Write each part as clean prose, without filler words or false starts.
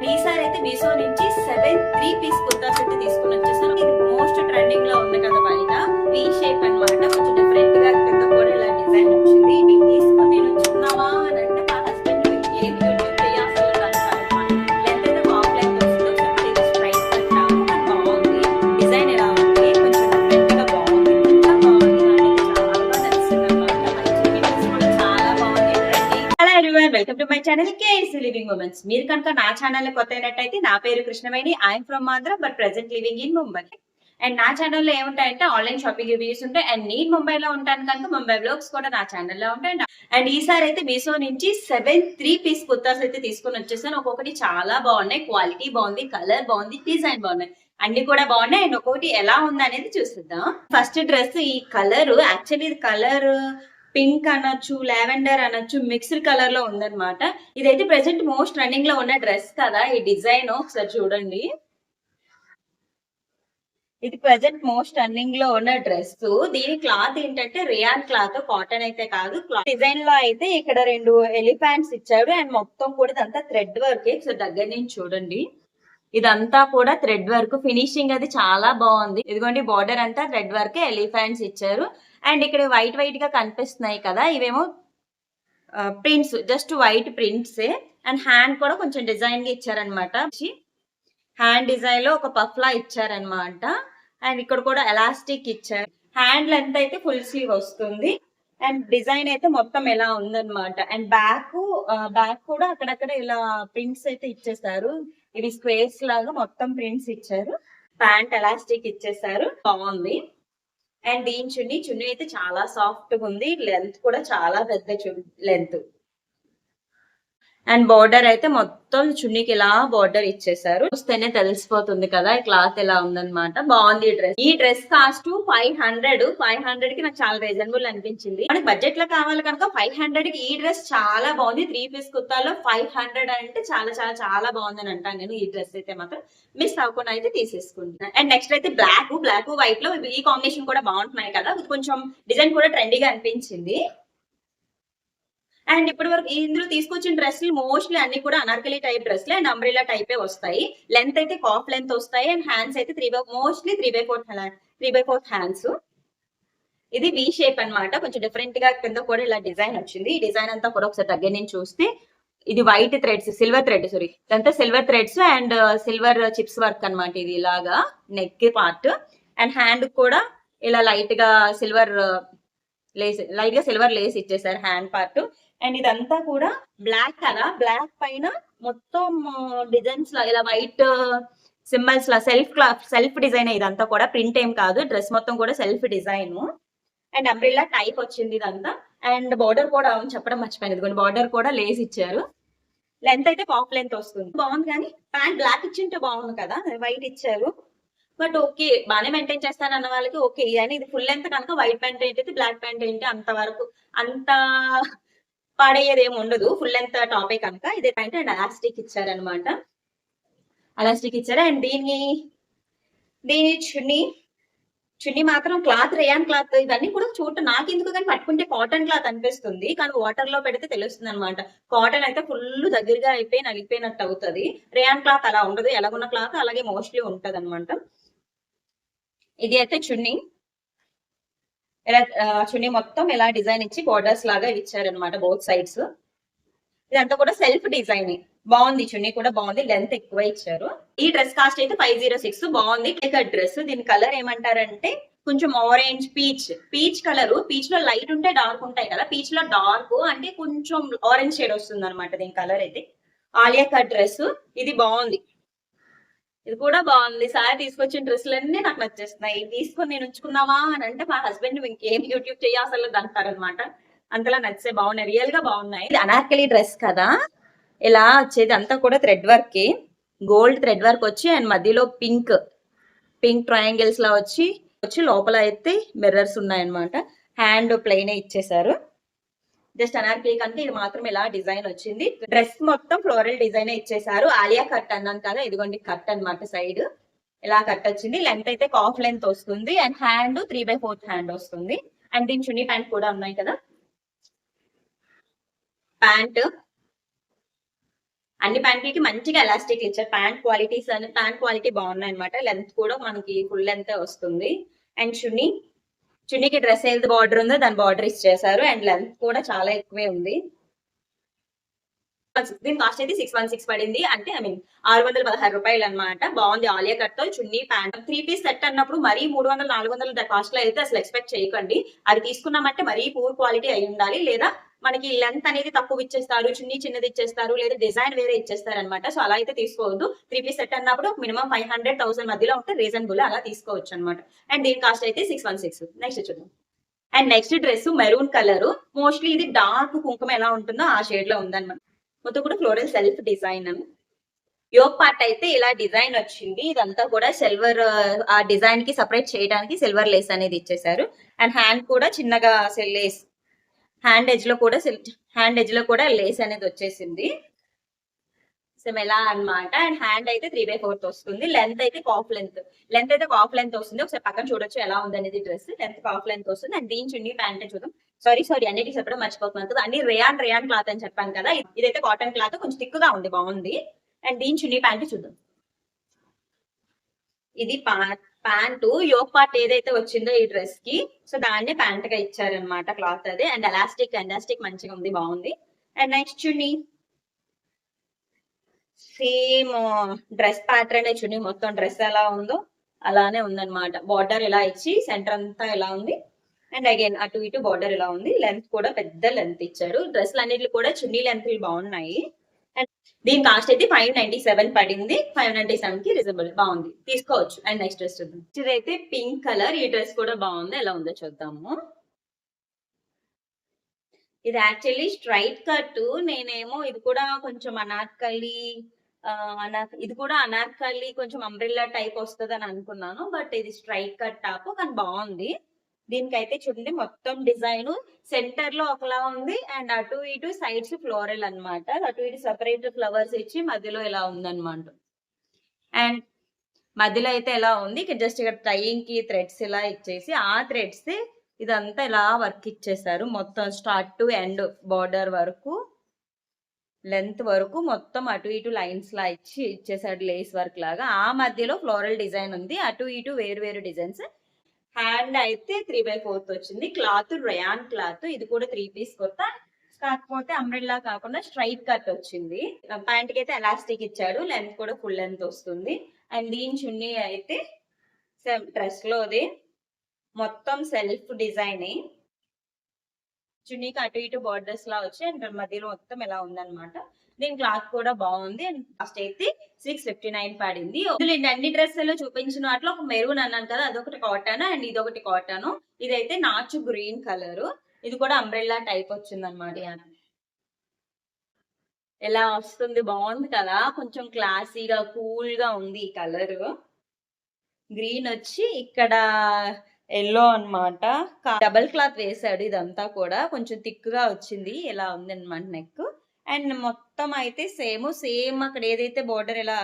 ఈసారి అయితే మీషో నుంచి 7 3 పీస్ కుర్తా సెట్ తీసుకుని వచ్చేసాను. ఇది మోస్ట్ ట్రెండింగ్ లో ఉంది కదా బయట. వి షేప్ అన్నమాట. కొంచెం డిఫరెంట్ గా కింద కూడా ఇలా డిజైన్ వచ్చింది. ఇది తీసుకుని నేను ఉంచుకున్నావా అని అంటే మా హస్బెండ్ ఏం యూట్యూబ్ చేయాల్సి అంటారు. లెంత్ అయితే హాఫ్ లెంత్ వస్తుంది. ఒకసారి స్ట్రైట్ కట్టాము. బాగుంది డిజైన్. ఎలా ఉంది కొంచెం డిఫరెంట్ గా బాగుంది. ఇంకా బాగుంది. నాకైతే చాలా బాగా నచ్చింది అన్నమాట. మంచి ఫిట్టింగ్స్ కూడా చాలా బాగుంది. Hello everyone, welcome to my channel KSC living women's. మీరు కనుక నా ఛానల్ కొత్త అయినట్టయితే, నా పేరు Krishnaveni. I'm from Andhra but present living in Mumbai. And నా ఛానల్లో ఏముంటాయంటే ఆన్లైన్ షాపింగ్ రివ్యూస్ ఉంటాయి. అండ్ నేను ముంబైలో ఉంటాను కనుక ముంబై వ్లాగ్స్ కూడా నా ఛానల్లో ఉంటాయి. అండ్ ఈసారి అయితే మీషో నుంచి 7 3 పీస్ కుర్తాస్ అయితే తీసుకుని వచ్చేసాను. ఒక్కొక్కటి చాలా బాగున్నాయి. క్వాలిటీ బాగుంది, కలర్ బాగుంది, డిజైన్ బాగున్నాయి, అన్ని కూడా బాగున్నాయి. అండ్ ఒక్కొక్కటి ఎలా ఉంది అనేది చూసిద్దాం. ఫస్ట్ డ్రెస్ ఈ కలర్, యాక్చువల్లీ ఇది కలర్ పింక్ అనొచ్చు, లావెండర్ అనొచ్చు, మిక్స్డ్ కలర్ లో ఉందన్నమాట. ఇదైతే ప్రెసెంట్ మోస్ట్ ట్రెండింగ్ లో ఉన్న డ్రెస్ కదా. ఈ డిజైన్ ఒకసారి చూడండి. ఇది ప్రెసెంట్ మోస్ట్ ట్రెండింగ్ లో ఉన్న డ్రెస్. దీని క్లాత్ ఏంటంటే రియాన్ క్లాత్, కాటన్ అయితే కాదు. డిజైన్ లో అయితే ఇక్కడ 2 ఎలిఫెంట్స్ ఇచ్చాడు. అండ్ మొత్తం కూడా ఇదంతా థ్రెడ్ వర్క్. సో దగ్గర నుంచి చూడండి. ఇదంతా కూడా థ్రెడ్ వర్క్. ఫినిషింగ్ అది చాలా బాగుంది. ఇదిగోండి బార్డర్ అంతా థ్రెడ్ వర్క్, ఎలిఫెంట్స్ ఇచ్చారు. అండ్ ఇక్కడ వైట్ వైట్ గా కనిపిస్తున్నాయి కదా, ఇవేమో prints, just white prints. And hand కూడా కొంచెం డిజైన్ గా ఇచ్చారనమాట. హ్యాండ్ డిజైన్ లో ఒక పఫ్ లా ఇచ్చారనమాట. అండ్ ఇక్కడ కూడా ఎలాస్టిక్ ఇచ్చారు. హ్యాండ్ లెంత్ అయితే ఫుల్ స్లీవ్ వస్తుంది. అండ్ డిజైన్ అయితే మొత్తం ఎలా ఉందన్నమాట. అండ్ బ్యాక్ కూడా అక్కడక్కడ ఇలా ప్రింట్స్ అయితే ఇచ్చేసారు. ఇవి స్క్వేర్స్ లాగా మొత్తం ప్రింట్స్ ఇచ్చారు. ప్యాంట్ ఎలాస్టిక్ ఇచ్చేసారు. బాగుంది. అండ్ దీని చున్నీ అయితే చాలా సాఫ్ట్ గా ఉంది. లెంత్ కూడా చాలా పెద్ద లెంత్. అండ్ బార్డర్ అయితే మొత్తం చున్నీకి ఇలా బార్డర్ ఇచ్చేసారు. చూస్తేనే తెలిసిపోతుంది కదా ఈ క్లాత్ ఎలా ఉందన్నమాట. బాగుంది డ్రెస్. ఈ డ్రెస్ కాస్ట్ 500 కి నాకు చాలా రీజనబుల్ అనిపించింది. మనకి బడ్జెట్ లో కావాలి కనుక 500 కి ఈ డ్రెస్ చాలా బాగుంది. 3 పీస్ కుర్తాలో 500 అంటే చాలా చాలా చాలా బాగుంది అని అంటాను నేను. ఈ డ్రెస్ అయితే మాత్రం మిస్ అవ్వకుండా అయితే తీసేసుకుంటున్నాను. అండ్ నెక్స్ట్ అయితే బ్లాక్ వైట్ లో ఈ కాంబినేషన్ కూడా బాగుంటున్నాయి కదా. కొంచెం డిజైన్ కూడా ట్రెండీగా అనిపించింది. అండ్ ఇప్పటి వరకు ఇందులో తీసుకొచ్చిన డ్రెస్లు మోస్ట్లీ అన్ని కూడా అనార్కలి టైప్ డ్రెస్లు అండ్ అంబ్రెలా టైపే వస్తాయి. లెంత్ అయితే కాఫ్ లెంత్ వస్తాయి. అండ్ హ్యాండ్స్ అయితే 3/4 హ్యాండ్స్. ఇది వి షేప్ అన్నమాట. కొంచెం డిఫరెంట్ గా కింద కూడా ఇలా డిజైన్ వచ్చింది. ఈ డిజైన్ అంతా కూడా ఒకసారి దగ్గర నుంచి చూస్తే ఇది white threads, silver threads and silver chips work అన్నమాట. ఇది ఇలాగా నెక్ పార్ట్. అండ్ హ్యాండ్ కూడా ఇలా లైట్ గా సిల్వర్ లేస్ ఇచ్చేసారు హ్యాండ్ పార్ట్. అండ్ ఇదంతా కూడా బ్లాక్ కదా, బ్లాక్ పైన మొత్తం డిజైన్స్ లా ఇలా వైట్ సింబల్స్ లా సెల్ఫ్ డిజైన్. ఇదంతా కూడా ప్రింట్ ఏం కాదు. డ్రెస్ మొత్తం కూడా self design. And umbrella type వచ్చింది ఇదంతా. అండ్ బార్డర్ కూడా చెప్పడం మర్చిపోయింది. బార్డర్ కూడా లేస్ ఇచ్చారు. లెంత్ అయితే హాఫ్ లెంత్ వస్తుంది. బాగుంది. కానీ ప్యాంట్ బ్లాక్ ఇచ్చింటే బాగుంది కదా, వైట్ ఇచ్చారు. బట్ ఓకే, బాగానే మెయింటైన్ చేస్తానన్న వాళ్ళకి ఓకే. అని ఇది ఫుల్ లెంత్ కనుక వైట్ ప్యాంట్ ఏంటి, బ్లాక్ ప్యాంట్ ఏంటి, అంతవరకు అంత పాడయ్యేది ఏమి ఉండదు. ఫుల్ లెంత్ టాపే కనుక. ఇదే ప్యాంట్ అండ్ ఎలాస్టిక్ ఇచ్చారనమాట. అండ్ దీని చున్నీ మాత్రం క్లాత్ రేయాన్ క్లాత్. ఇవన్నీ కూడా చూడటం నాకు ఎందుకు కానీ పట్టుకుంటే కాటన్ క్లాత్ అనిపిస్తుంది. కానీ వాటర్ లో పెడితే తెలుస్తుంది అనమాట. కాటన్ అయితే ఫుల్ దగ్గరగా అయిపోయి నలిగిపోయినట్టు అవుతుంది. రేయాన్ క్లాత్ అలా ఉండదు. ఎలాగున్న క్లాత్ అలాగే మోస్ట్లీ ఉంటది అనమాట. ఇది అయితే చున్నీ. ఇలా చున్నీ మొత్తం ఇలా డిజైన్ ఇచ్చి బోర్డర్స్ లాగా ఇచ్చారనమాట బోత్ సైడ్స్. ఇదంతా కూడా సెల్ఫ్ డిజైన్. బాగుంది. చున్నీ కూడా బాగుంది. లెంత్ ఎక్కువ ఇచ్చారు. ఈ డ్రెస్ కాస్ట్ అయితే 506. బాగుంది డ్రెస్. దీని కలర్ ఏమంటారంటే కొంచెం ఆరెంజ్ పీచ్ కలర్. పీచ్ లో లైట్ ఉంటే డార్క్ ఉంటాయి కదా, పీచ్ లో డార్క్ అంటే కొంచెం ఆరెంజ్ షేడ్ వస్తుంది అనమాట. దీని కలర్ అయితే ఆలియా కట్ డ్రెస్. ఇది బాగుంది. ఇది కూడా బాగుంది. సార్ తీసుకొచ్చిన డ్రెస్సులన్నీ నాకు నచ్చేస్తున్నాయి. తీసుకొని నేను ఉంచుకున్నావా అని అంటే మా హస్బెండ్ ఇంకేం యూట్యూబ్ చేయాల్సి అంటారనమాట. అంతలా నచ్చే బాగున్నాయి. రియల్ గా బాగున్నాయి. ఇది అనార్కలి డ్రెస్ కదా, ఇలా వచ్చేది అంతా కూడా thread work. Gold thread work వచ్చి అండ్ మధ్యలో పింక్ ట్రయాంగిల్స్ లా వచ్చి లోపల అయితే మిర్రర్స్ ఉన్నాయన్నమాట. హ్యాండ్ ప్లెయిన్ ఇచ్చేసారు. జస్ట్ అనార్కలి కనుక ఇది మాత్రం ఇలా డిజైన్ వచ్చింది. డ్రెస్ మొత్తం ఫ్లోరల్ డిజైన్ ఇచ్చేసారు. ఆలియా కట్ అన్నాను కదా, ఇదిగోండి కట్ అనమాట. సైడ్ ఇలా కట్ వచ్చింది. లెంత్ అయితే కాఫ్ లెంత్ వస్తుంది. అండ్ హ్యాండ్ 3/4 హ్యాండ్ వస్తుంది. అండ్ దీని చున్నీ ప్యాంట్ కూడా ఉన్నాయి కదా. ప్యాంట్ అన్ని ప్యాంట్లకి మంచిగా ఎలాస్టిక్ ఇచ్చారు. ప్యాంట్ క్వాలిటీ బాగున్నాయి అనమాట. లెంత్ కూడా మనకి ఫుల్ లెంత్ వస్తుంది. అండ్ చున్నీకి డ్రెస్ ఏది బార్డర్ ఉందో దాని బార్డర్ ఇచ్చేసారు. అండ్ లెంత్ కూడా చాలా ఎక్కువే ఉంది. దీని కాస్ట్ అయితే 616 పడింది. అంటే ఐ మీన్ 616 అనమాట. బాగుంది. ఆలియా కట్ తో చున్నీ ప్యాంట్ 3 పీస్ సెట్ అన్నప్పుడు మరీ 300 400 కాస్ట్ లో అయితే అసలు ఎక్స్పెక్ట్ చేయకండి. అది తీసుకున్నామంటే మరీ పూర్ క్వాలిటీ అయి ఉండాలి, లేదా మనకి లెంత్ అనేది తక్కువ ఇచ్చేస్తారు, చున్నీ చిన్నది ఇచ్చేస్తారు, లేదా డిజైన్ వేరే ఇచ్చేస్తారు అనమాట. సో అలా అయితే తీసుకోవద్దు. 3 పీస్ సెట్ అన్నప్పుడు మినిమం 500 1000 మధ్యలో ఉంటే రీజనబుల్, అలా తీసుకోవచ్చు అనమాట. అండ్ దీని కాస్ట్ అయితే 616. నెక్స్ట్ చూద్దాం. And next dress maroon colour. Mostly ఇది డార్క్ కుంకుమ ఎలా ఉంటుందో ఆ షేడ్ లో ఉందన్నమాట. మొత్తం కూడా floral self design. Yoke part అయితే ఇలా డిజైన్ వచ్చింది. ఇదంతా కూడా సిల్వర్, ఆ డిజైన్ కి సపరేట్ చేయడానికి సిల్వర్ లేస్ అనేది ఇచ్చేసారు. అండ్ హ్యాండ్ కూడా చిన్నగా లేస్, హ్యాండ్ ఎడ్జ్ లో కూడా లేస్ అనేది వచ్చేసింది. సేమ్ ఎలా అన్నమాట. అండ్ హ్యాండ్ అయితే 3/4 వస్తుంది. లెంత్ అయితే కాఫ్ లెంత్ వస్తుంది. ఒకసారి పక్కన చూడొచ్చు ఎలా ఉంది అనేది. డ్రెస్ లెంత్ కాఫ్ లెంత్ వస్తుంది. అండ్ దీని చున్నీ ప్యాంట్ చూద్దాం. సారీ అన్నిటికి చెప్పడం మర్చిపోతున్నాను కదా. అన్ని రేయాన్ క్లాత్ అని చెప్పాను కదా. ఇదైతే కాటన్ క్లాత్, కొంచెం థిక్ గా ఉంది, బాగుంది. అండ్ దీని చున్నీ ప్యాంట్ చూద్దాం. ఇది ప్యాంటు యోక్ పార్ట్ ఏదైతే వచ్చిందో ఈ డ్రెస్ కి, సో దాన్ని ప్యాంట్ గా ఇచ్చారనమాట. క్లాత్ అదే. అండ్ ఎలాస్టిక్ మంచిగా ఉంది, బాగుంది. అండ్ నెక్స్ట్ చున్నీ సేమ్ డ్రెస్ ప్యాటర్న్ చున్నీ, మొత్తం డ్రెస్ ఎలా ఉందో అలానే ఉందన్నమాట. బార్డర్ ఇలా ఇచ్చి సెంటర్ అంతా ఎలా ఉంది. అండ్ అగైన్ అటు ఇటు బార్డర్ ఇలా ఉంది. లెంత్ కూడా పెద్ద లెంత్ ఇచ్చారు. డ్రెస్లు అన్నిటిలో కూడా చున్నీ లెంత్ బాగున్నాయి. అండ్ దీని కాస్ట్ అయితే 597 పడింది. 597 కి రీజనబుల్, బాగుంది, తీసుకోవచ్చు. అండ్ నెక్స్ట్ డ్రెస్ చూద్దాం. ఇదైతే పింక్ కలర్. ఈ డ్రెస్ కూడా బాగుంది. ఎలా ఉందో చూద్దాము. ఇది యాక్చువల్లీ స్ట్రైట్ కట్. నేనేమో ఇది కూడా కొంచెం అనార్కలి, ఇది కూడా అనార్కలి కొంచెం అంబ్రెల్లా టైప్ వస్తుంది అని అనుకున్నాను. బట్ ఇది స్ట్రైట్ కట్ టాప్, కానీ బాగుంది. దీనికైతే చూడండి మొత్తం డిజైన్ సెంటర్ లో ఒకలా ఉంది. అండ్ అటు ఇటు సైడ్స్ ఫ్లోరల్ అన్నమాట. అటు ఇటు సెపరేట్ ఫ్లవర్స్ ఇచ్చి మధ్యలో ఇలా ఉందన్నమాట. అండ్ మధ్యలో అయితే ఎలా ఉంది, జస్ట్ ఇక్కడ టైయింగ్ కి థ్రెడ్స్ ఇలా ఇచ్చేసి ఆ థ్రెడ్స్ ఇదంతా ఇలా వర్క్ ఇచ్చేసారు. మొత్తం స్టార్ట్ టు ఎండ్ బార్డర్ వరకు, లెంత్ వరకు మొత్తం అటు ఇటు లైన్స్ లా ఇచ్చేసాడు, లేస్ వర్క్ లాగా. ఆ మధ్యలో ఫ్లోరల్ డిజైన్ ఉంది. అటు ఇటు వేరు వేరు డిజైన్స్. హ్యాండ్ అయితే 3/4 వచ్చింది. Cloth rayon cloth. ఇది కూడా 3 పీస్ కొత్త, కాకపోతే అంబ్రెల్లా కాకుండా స్ట్రైట్ కట్ వచ్చింది. ప్యాంట్ కి అయితే ఎలాస్టిక్ ఇచ్చాడు. లెంత్ కూడా ఫుల్ లెంత్ వస్తుంది. అండ్ దీని చున్నీ అయితే డ్రెస్ లోది మొత్తం సెల్ఫ్ డిజైన్. చున్నీకి అటు ఇటు బార్డర్స్ లా వచ్చి అండ్ మధ్యలో మొత్తం ఎలా ఉందన్నమాట. దీని క్లాత్ కూడా బాగుంది. అండ్ కాస్ట్ అయితే 659 పడింది. అన్ని డ్రెస్సులు చూపించిన వాటిలో ఒక మెరూన్ అన్నాను కదా, అదొకటి కాటన్. అండ్ ఇదొకటి కాటన్. ఇదైతే నాచు గ్రీన్ కలర్. ఇది కూడా అంబ్రెల్లా టైప్ వచ్చింది అనమాట. ఎలా వస్తుంది, బాగుంది కదా. కొంచెం క్లాసీగా కూల్ గా ఉంది ఈ కలర్. గ్రీన్ వచ్చి ఇక్కడ ఎల్లో అన్నమాట. డబల్ క్లాత్ వేసాడు. ఇదంతా కూడా కొంచెం థిక్ గా వచ్చింది, ఇలా ఉంది అనమాట నెక్. అండ్ మొత్తం అయితే సేమ్ అక్కడ ఏదైతే బోర్డర్ ఇలా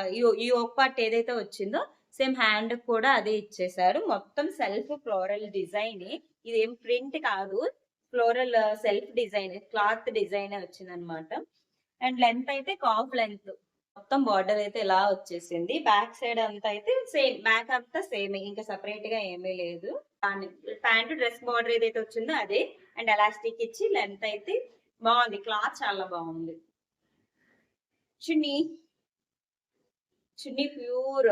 ఈ ఒక పార్ట్ ఏదైతే వచ్చిందో సేమ్ హ్యాండ్ కూడా అదే ఇచ్చేసారు. మొత్తం సెల్ఫ్ ఫ్లోరల్ డిజైన్. ఇదేం ప్రింట్ కాదు, floral self design, cloth design వచ్చింది అనమాట. అండ్ లెంత్ అయితే కాఫ్ లెంత్. మొత్తం బార్డర్ అయితే ఇలా వచ్చేసింది. బ్యాక్ సైడ్ అంతా అయితే సేమ్, బ్యాక్ అంతా సేమ్, ఇంకా సపరేట్ గా ఏమీ లేదు. ప్యాంట్ డ్రెస్ బార్డర్ ఏదైతే వచ్చిందో అదే. అండ్ ఎలాస్టిక్ ఇచ్చి లెంత్ అయితే బాగుంది. క్లాత్ చాలా బాగుంది. చున్నీ ప్యూర్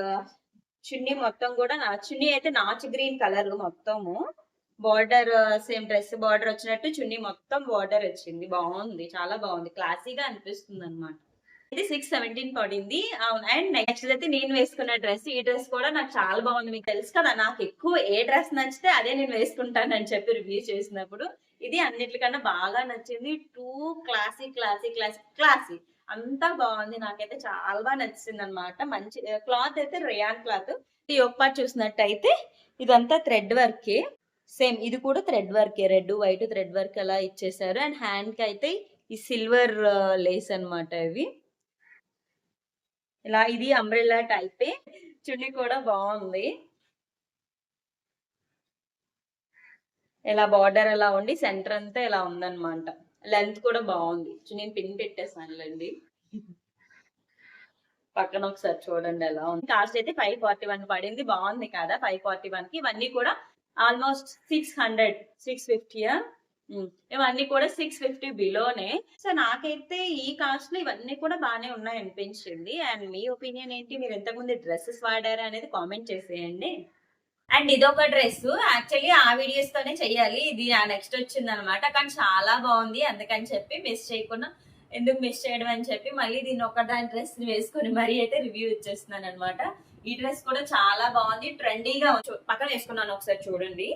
చున్నీ మొత్తం కూడా చున్నీ అయితే నాచు గ్రీన్ కలర్ మొత్తము. బార్డర్ సేమ్ డ్రెస్ బార్డర్ వచ్చినట్టు చున్నీ మొత్తం బార్డర్ వచ్చింది. బాగుంది, చాలా బాగుంది, క్లాసీగా అనిపిస్తుంది అనమాట. ఇది 617 పడింది. అవును. అండ్ నెక్స్ట్ అయితే నేను వేసుకున్న డ్రెస్. ఈ డ్రెస్ కూడా నాకు చాలా బాగుంది. మీకు తెలుసు కదా, నాకు ఎక్కువ ఏ డ్రెస్ నచ్చితే అదే నేను వేసుకుంటాను అని చెప్పి రివ్యూ చేసినప్పుడు ఇది అన్నిటికన్నా బాగా నచ్చింది. టూ క్లాసీ అంతా బాగుంది. నాకైతే చాలా బాగా నచ్చింది అనమాట. మంచి క్లాత్ అయితే రేయాన్ క్లాత్. ఈ ఒక పార్ట్ చూసినట్టయితే ఇదంతా థ్రెడ్ వర్కే. సేమ్ ఇది కూడా థ్రెడ్ వర్కే, రెడ్ వైట్ థ్రెడ్ వర్క్ అలా ఇచ్చేసారు. అండ్ హ్యాండ్ కి అయితే ఈ సిల్వర్ లేస్ అనమాట ఇవి. ఇలా ఇది అంబ్రెల్లా టైపే. చున్నీ కూడా బాగుంది. ఇలా బార్డర్ ఎలా ఉండి సెంటర్ అంతా ఇలా ఉందన్నమాట. లెంత్ కూడా బాగుంది. నేను పిన్ పెట్టేసానులేండి. పక్కన ఒకసారి చూడండి ఎలా ఉంది. కాస్ట్ అయితే 541 పడింది. బాగుంది కదా 541 కి. ఇవన్నీ కూడా ఆల్మోస్ట్ 600 650 ఇవన్నీ కూడా 650 బిలోనే. సో నాకైతే ఈ కాస్ట్ లో ఇవన్నీ కూడా బాగానే ఉన్నాయి అనిపించింది. అండ్ మీ ఒపీనియన్ ఏంటి? మీరు ఇంతకుముందు డ్రెస్సెస్ వాడారా అనేది కామెంట్ చేసేయండి. అండ్ ఇదొక డ్రెస్ యాక్చువల్లీ ఆ వీడియోస్ తోనే చెయ్యాలి. ఇది నెక్స్ట్ వచ్చింది అనమాట. కానీ చాలా బాగుంది. అందుకని చెప్పి మిస్ చేయకుండా ఎందుకు మిస్ చేయడం అని చెప్పి మళ్ళీ దీన్ని ఒక దాని డ్రెస్ వేసుకొని మరీ అయితే రివ్యూ ఇచ్చేస్తున్నాను అనమాట. ఈ డ్రెస్ కూడా చాలా బాగుంది. ట్రెండీగా పక్కన వేసుకున్నాను, ఒకసారి చూడండి.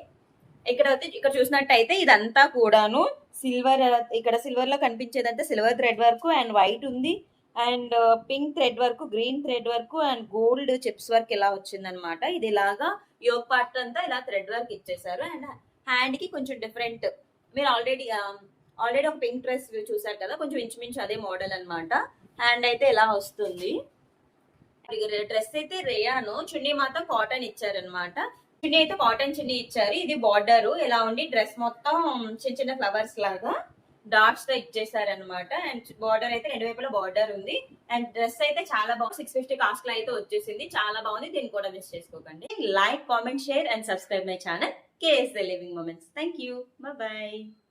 ఇక్కడ చూసినట్టయితే ఇదంతా కూడాను సిల్వర్, ఇక్కడ సిల్వర్ లో కనిపించేదంతా silver thread work and white ఉంది. And pink thread work, green thread work and gold chips work ఇలా వచ్చింది అనమాట. ఇది ఇలాగా యోగ్ పార్ట్ అంతా ఇలా థ్రెడ్ వర్క్ ఇచ్చేసారు. అండ్ హ్యాండ్ కి కొంచెం డిఫరెంట్. మీరు ఆల్రెడీ ఒక పింక్ డ్రెస్ చూసారు కదా, కొంచెం ఇంచుమించు అదే మోడల్ అనమాట. హ్యాండ్ అయితే ఇలా వస్తుంది. డ్రెస్ అయితే రేయాను, చున్నీ మాత్రం కాటన్ ఇచ్చారనమాట. చున్నీ అయితే కాటన్ చున్నీ ఇచ్చారు. ఇది బార్డర్ ఇలా ఉండి డ్రెస్ మొత్తం చిన్న చిన్న ఫ్లవర్స్ లాగా డాట్స్ తో ఇచ్చేసారనమాట. అండ్ బార్డర్ అయితే రెండు వైపులా బార్డర్ ఉంది. అండ్ డ్రెస్ అయితే చాలా బాగుంది. 650 కాస్ట్ లో అయితే వచ్చేసింది. చాలా బాగుంది. దీన్ని కూడా మిస్ చేసుకోకండి. Like, comment, share and subscribe my channel KSL Living Moments. Thank you. Bye bye.